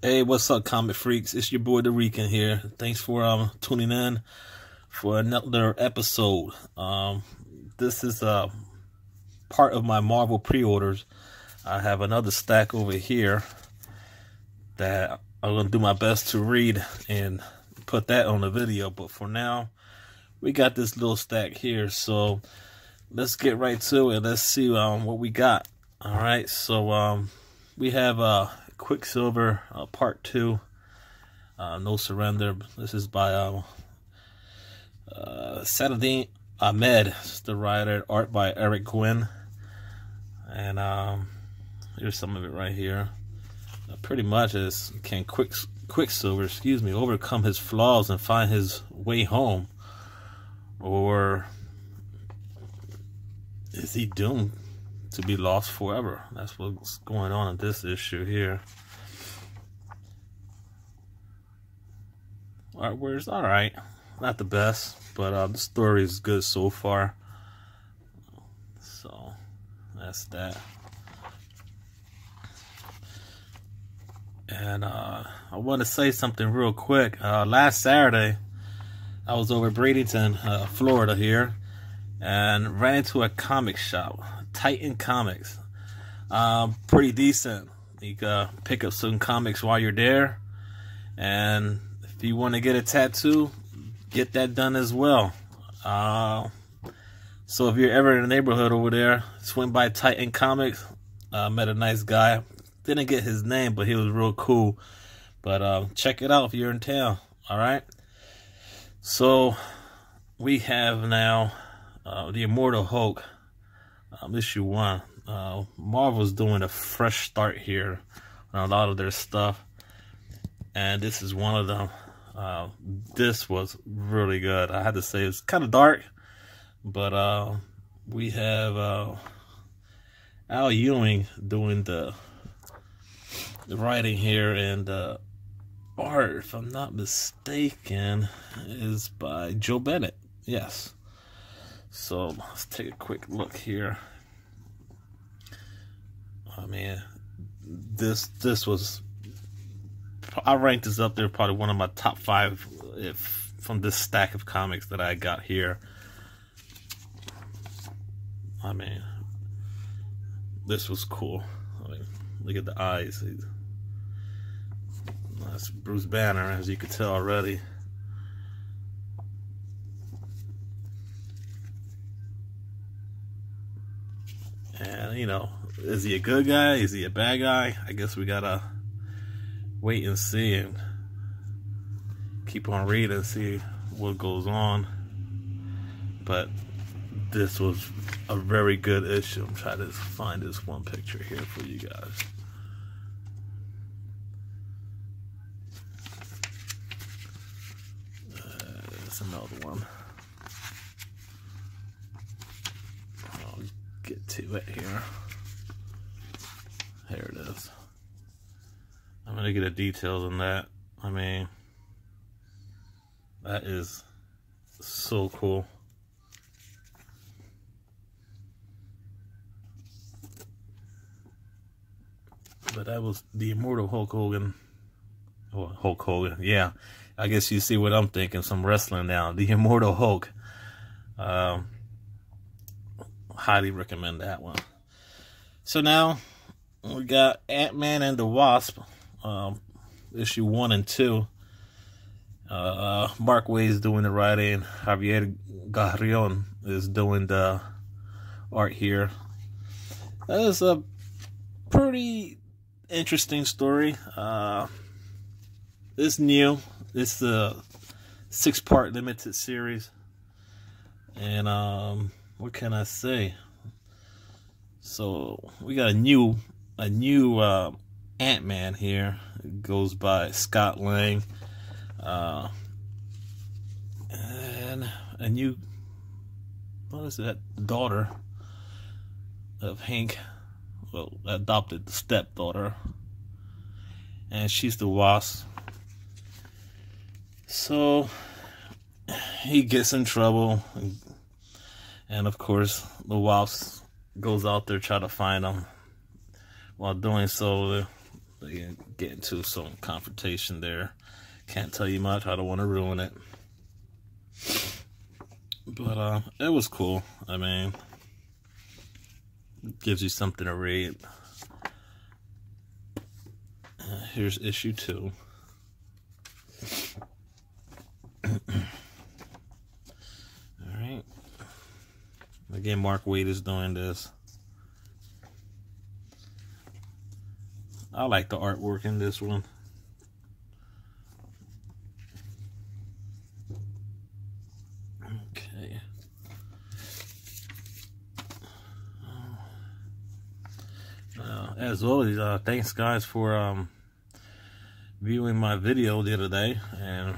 Hey, what's up, comic freaks? It's your boy the Rican here. Thanks for tuning in for another episode. This is part of my Marvel pre-orders. I have another stack over here that I'm gonna do my best to read and put that on the video. But for now, we got this little stack here, so let's get right to it. Let's see what we got. All right, so we have Quicksilver Part 2, No Surrender. This is by Saladin Ahmed. It's the writer, art by Eric Gwynn. And here's some of it right here. Pretty much is, can Quicksilver, overcome his flaws and find his way home? Or is he doomed to be lost forever? That's what's going on in this issue here. Artwork's alright, not the best, but the story is good so far. So that's that. And I want to say something real quick. Last Saturday, I was over Bradenton, Florida here, and ran into a comic shop, Titan Comics. Pretty decent. You can pick up some comics while you're there, and if you want to get a tattoo, get that done as well. So if you're ever in the neighborhood over there, swing by Titan Comics. Met a nice guy. Didn't get his name, but he was real cool. But check it out if you're in town. All right. So we have now the Immortal Hulk, issue 1. Marvel's doing a fresh start here on a lot of their stuff, and this is one of them. This was really good. I had to say, it's kind of dark, but we have Al Ewing doing the writing here, and art, if I'm not mistaken, is by Joe Bennett. Yes. So let's take a quick look here. I mean, this was, I ranked this up there, probably one of my top 5 from this stack of comics that I got here. I mean, this was cool. I mean, look at the eyes. That's Bruce Banner, as you can tell already. And, you know, is he a good guy? Is he a bad guy? I guess we gotta wait and see and keep on reading and see what goes on. But this was a very good issue. I'm trying to find this one picture here for you guys. There's another one. I'll get to it here. Here it is. I'm gonna get the details on that. I mean, that is so cool. But that was the Immortal Hulk Hogan. Oh, Hulk Hogan, yeah. I guess you see what I'm thinking, some wrestling now. The Immortal Hulk. Highly recommend that one. So now, we got AntMan and the Wasp, issue 1 and 2. Mark Waid is doing the writing. Javier Garrion is doing the art here. That is a pretty interesting story. It's new. It's the 6-part limited series, and what can I say? So we got a new Ant-Man here. It goes by Scott Lang, and a new, what is that, daughter of Hank, well, adopted stepdaughter, and she's the Wasp. So he gets in trouble, and of course the Wasp goes out there trying to find him. While doing so, They get into some confrontation there. Can't tell you much. I don't want to ruin it. But it was cool. I mean, it gives you something to read. Here's issue 2. Alright. Again, Mark Waid is doing this. I like the artwork in this one. Okay. As always, thanks guys for viewing my video the other day and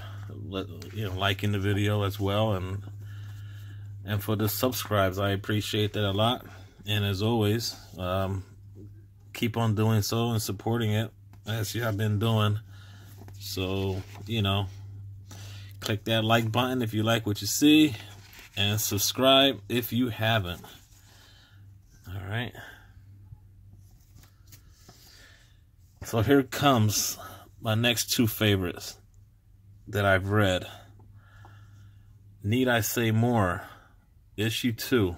liking the video as well, and for the subscribes. I appreciate that a lot. And as always, keep on doing so and supporting it as you have been doing. So, click that like button if you like what you see, and subscribe if you haven't. All right. So here comes my next 2 favorites that I've read. Need I say more? Issue 2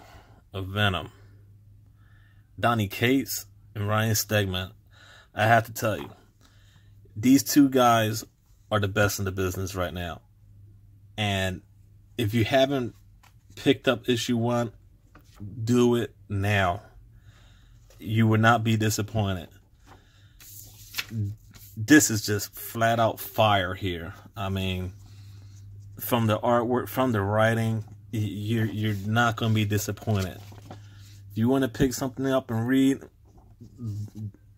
of Venom. Donny Cates and Ryan Stegman. I have to tell you, these 2 guys are the best in the business right now. And if you haven't picked up issue 1, do it now. You will not be disappointed. This is just flat out fire here. I mean, from the artwork, from the writing, you're not going to be disappointed. If you want to pick something up and read,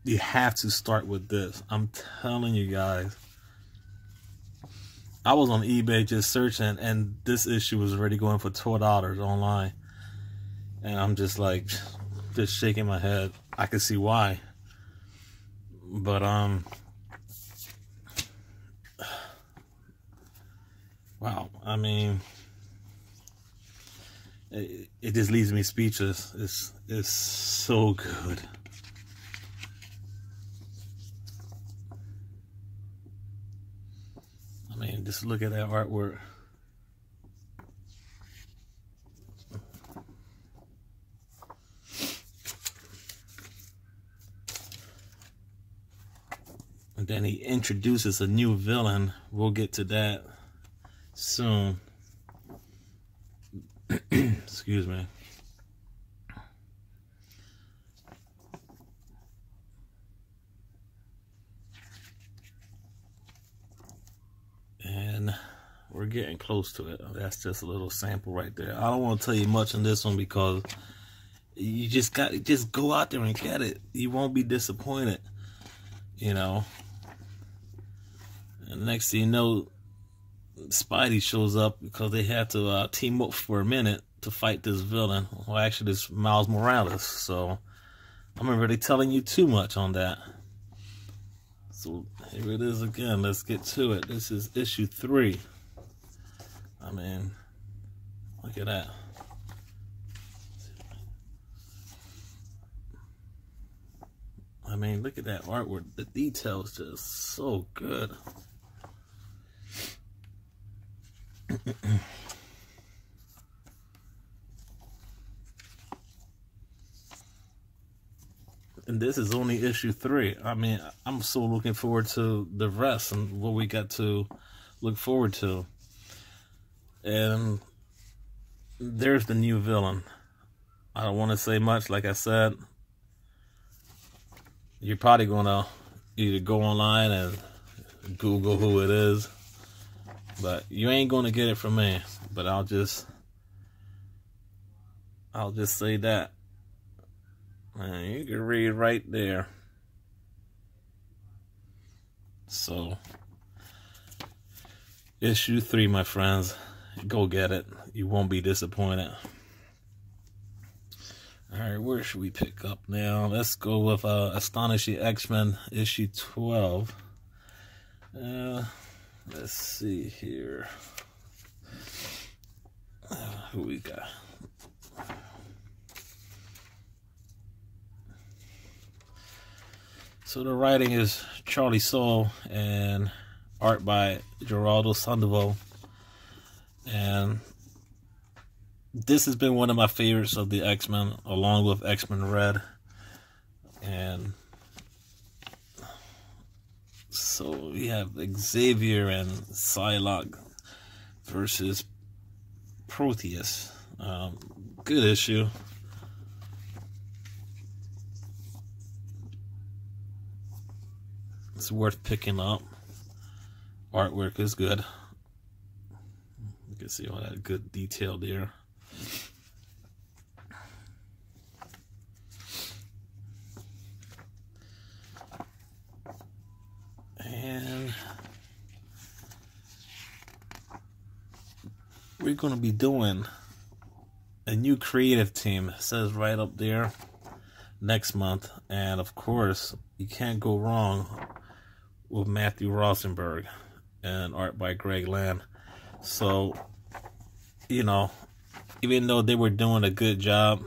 you have to start with this. I'm telling you guys. I was on eBay just searching, and this issue was already going for $12 online. And I'm just like, just shaking my head. I can see why. But, wow, I mean, it just leaves me speechless. It's so good. I mean, just look at that artwork. And then he introduces a new villain. We'll get to that soon. Excuse me. And we're getting close to it. That's just a little sample right there. I don't want to tell you much on this one because you just go out there and get it. You won't be disappointed. And next thing you know, Spidey shows up because they had to team up for a minute to fight this villain. Well, actually, this Miles Morales. So I'm not really telling you too much on that. So here it is again. Let's get to it. This is issue 3. I mean, look at that. I mean, look at that artwork. The details just so good. And this is only issue 3. I mean, I'm so looking forward to the rest and what we got to look forward to. And there's the new villain. I don't want to say much. Like I said, you're probably going to either go online and Google who it is. But you ain't going to get it from me. But I'll just say that. And you can read right there. So, issue 3, my friends. Go get it. You won't be disappointed. Alright, where should we pick up now? Let's go with Astonishing X-Men issue 12. Let's see here. Who we got? So the writing is Charlie Soule and art by Geraldo Sandoval. And this has been one of my favorites of the X-Men, along with X-Men Red. And so we have Xavier and Psylocke versus Proteus. Good issue. It's worth picking up. Artwork is good. You can see all that good detail there. And we're going to be doing a new creative team. It says right up there, next month. And of course, you can't go wrong with Matthew Rosenberg and art by Greg Land. So, you know, even though they were doing a good job,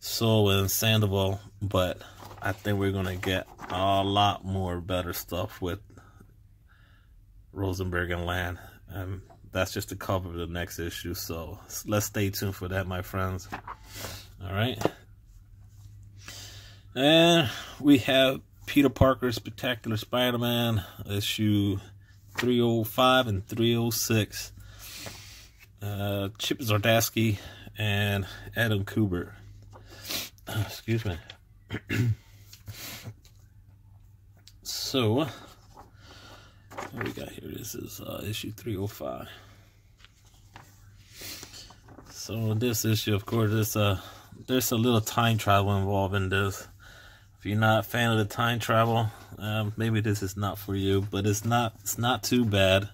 Soule and Sandoval, but I think we're going to get a lot more better stuff with Rosenberg and Land. And that's just the cover of the next issue. So let's stay tuned for that, my friends. All right. And we have Peter Parker's Spectacular Spider-Man, issue 305 and 306. Chip Zdarsky and Adam Kubert. Excuse me. So, what we got here? This is issue 305. So in this issue, of course, there's a little time travel involved in this. If you're not a fan of the time travel, maybe this is not for you. But it's not too bad.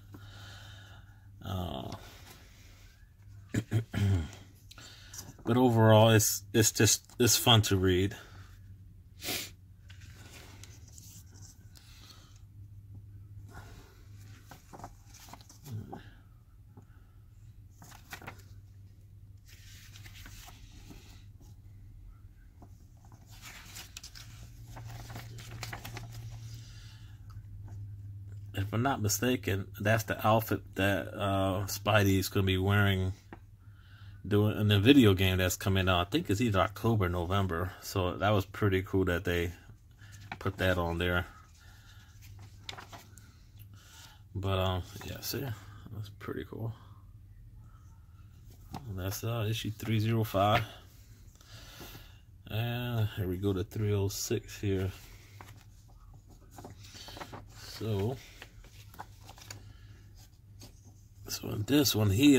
But overall, it's fun to read. If I'm not mistaken, that's the outfit that Spidey is going to be wearing in the video game that's coming out. I think it's either October or November. So that was pretty cool that they put that on there. But yeah, see, that's pretty cool. And that's issue 305. And here we go to 306 here. So in this one, he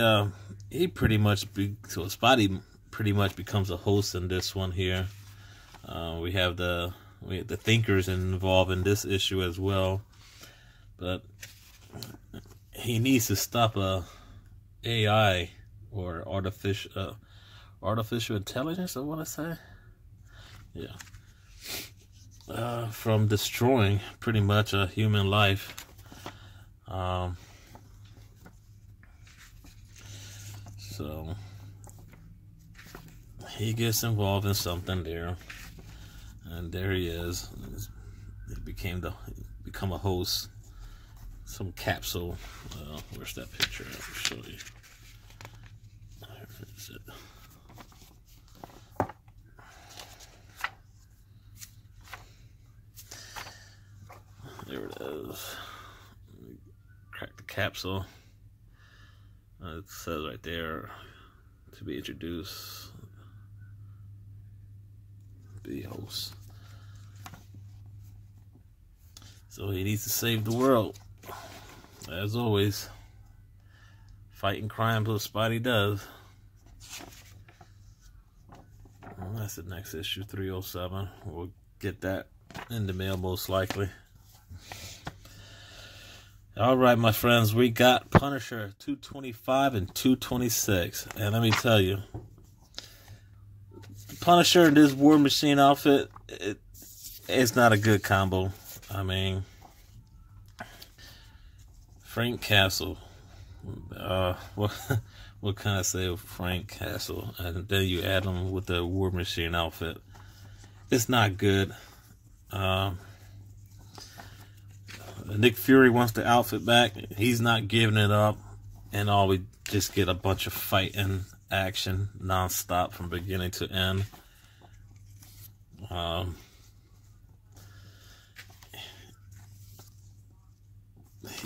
pretty much Spidey pretty much becomes a host in this one here. We have the Thinkers involved in this issue as well, but he needs to stop a AI or artificial intelligence, I want to say, yeah, from destroying pretty much a human life. So he gets involved in something there, and there he is. He become a host. Some capsule. Where's that picture? I'll show you. Where is it? There it is. Crack the capsule. It says right there, to be introduced, be host. So he needs to save the world. As always, fighting crime, what Spidey does. Well, that's the next issue, 307. We'll get that in the mail most likely. Alright, my friends, we got Punisher 225 and 226. And let me tell you, Punisher in this War Machine outfit, it's not a good combo. I mean, Frank Castle. What can I say of Frank Castle? And then you add him with the War Machine outfit. It's not good. Nick Fury wants the outfit back. He's not giving it up. And all we just get a bunch of fighting action non-stop from beginning to end.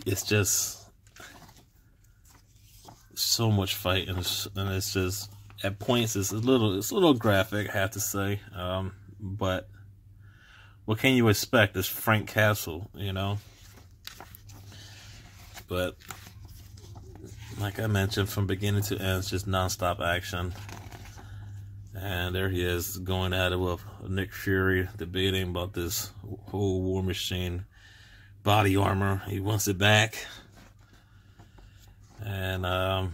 It's just so much fighting, and it's just at points it's a little graphic, I have to say. But what can you expect? It's Frank Castle, you know. But like I mentioned, from beginning to end, it's just non-stop action. And there he is going at it with Nick Fury, debating about this whole War Machine body armor. He wants it back. And oh,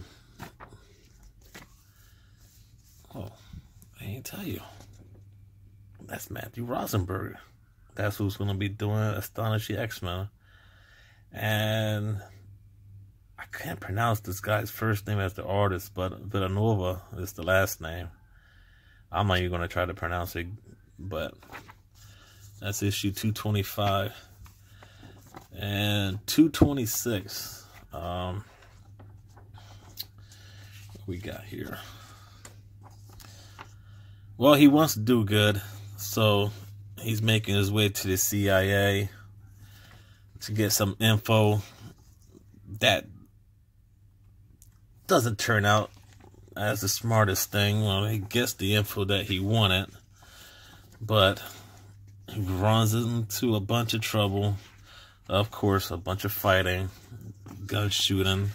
I ain't tell you, that's Matthew Rosenberg. That's who's going to be doing Astonishing X-Men. And I can't pronounce this guy's first name as the artist, but Villanova is the last name. I'm not even going to try to pronounce it, but that's issue 225. And 226. What we got here? Well, he wants to do good, so he's making his way to the CIA to get some info that doesn't turn out as the smartest thing. Well, he gets the info that he wanted, but he runs into a bunch of trouble. Of course, a bunch of fighting, gun shooting.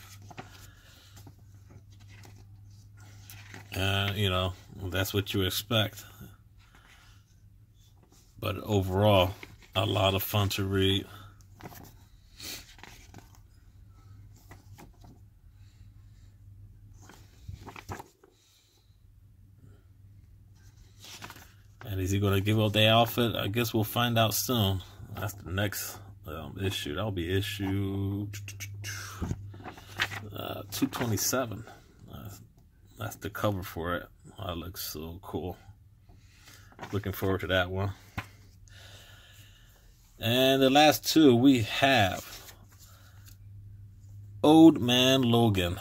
You know, that's what you expect. But overall, a lot of fun to read. And is he going to give up the outfit? I guess we'll find out soon. That's the next issue. That'll be issue 227. That's the cover for it. That looks so cool. Looking forward to that one. And the last two we have Old Man Logan.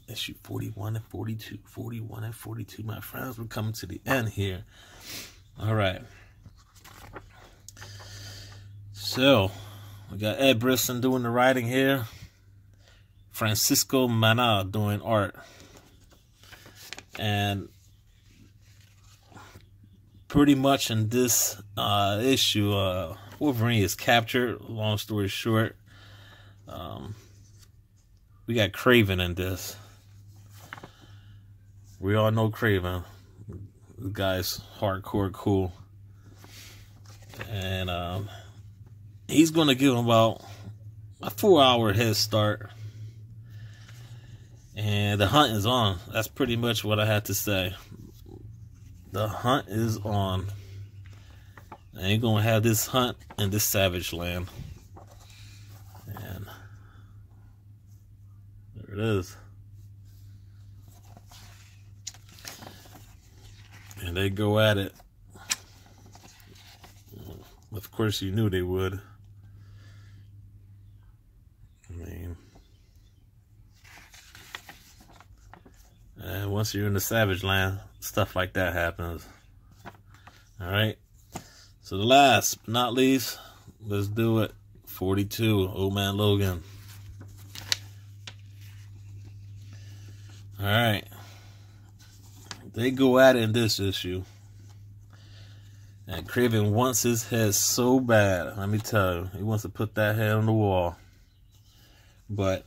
Issue 41 and 42. 41 and 42, my friends. We're coming to the end here. All right. So, we got Ed Brisson doing the writing here. Francisco Mana doing art. And pretty much in this issue, Wolverine is captured. Long story short, we got Kraven in this. We all know Kraven. The guy's hardcore cool. And he's going to give him about a 4-hour head start. And the hunt is on. That's pretty much what I had to say. The hunt is on. I ain't going to have this hunt in this savage land. And there it is. And they go at it. Of course, you knew they would. I mean, and once you're in the savage land, stuff like that happens. Alright. So the last but not least, let's do it. 42, Old Man Logan. Alright. They go at it in this issue. And Kraven wants his head so bad. Let me tell you. He wants to put that head on the wall. But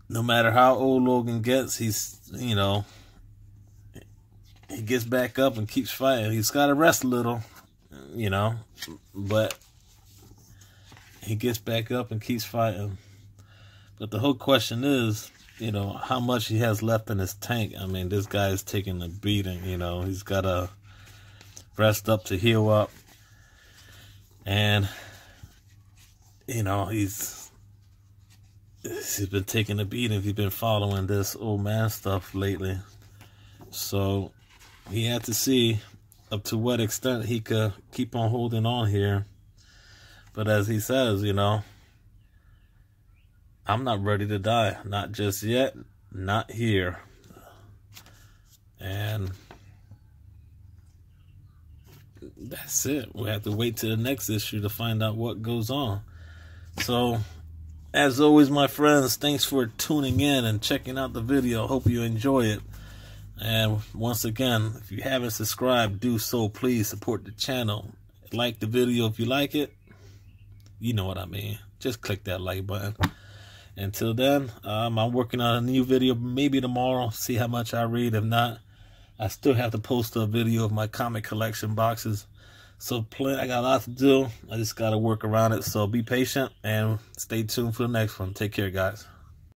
no matter how old Logan gets, he's, you know, he gets back up and keeps fighting. He's got to rest a little, you know, but he gets back up and keeps fighting. But the whole question is, you know, how much he has left in his tank. I mean, this guy is taking a beating, you know. He's got to rest up to heal up. And, you know, he's been taking a beating if he's been following this old man stuff lately. So he had to see up to what extent he could keep on holding on here. But as he says, you know, I'm not ready to die. Not just yet. Not here. And that's it. We have to wait till the next issue to find out what goes on. So, as always, my friends, thanks for tuning in and checking out the video. Hope you enjoy it. And once again, if you haven't subscribed, do so. Please support the channel. Like the video if you like it. You know what I mean. Just click that like button. Until then, I'm working on a new video maybe tomorrow. See how much I read. If not, I still have to post a video of my comic collection boxes. So I got a lot to do. I just got to work around it. So be patient and stay tuned for the next one. Take care, guys.